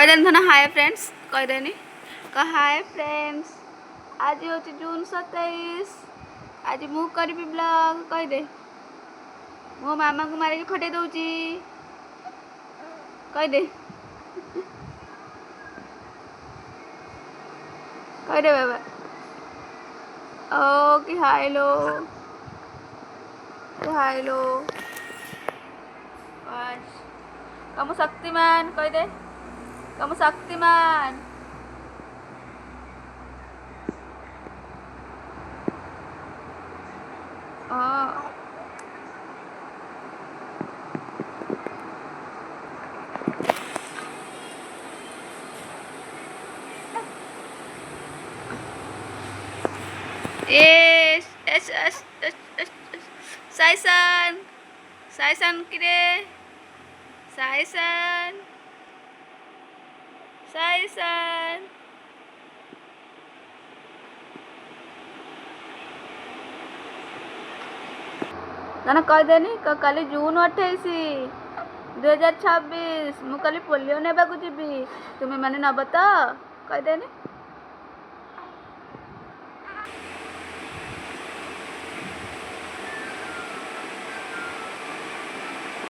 କହିଦେନି ଧନ ହାଏ ଫ୍ରେଣ୍ଡସ୍ କହିଦେନି ହାଏ ଫ୍ରେଣ୍ଡସ୍ ଆଜି ହେଉଛି ଜୁନ୍ 27। ଆଜି ମୁଁ କରିବି ବ୍ଲଗ୍ କହିଦେ। ମୋ ମାମାଙ୍କୁ ମାରିକି ଫଟେଇ ଦଉଛି କହିଦେ। କହିଦେ ବାବା ओ कि हाय लो हाय लो बस कम शक्तिमान कहदे कम शक्तिमान हाँ एस एस एस एस एस साइसन साइसन किरे साइसन साइसन ना कहदेनी कल जून 28 2026 मु कल पोलियो नेबा को जीवी तुम्हें माने नब तो कहदेनी।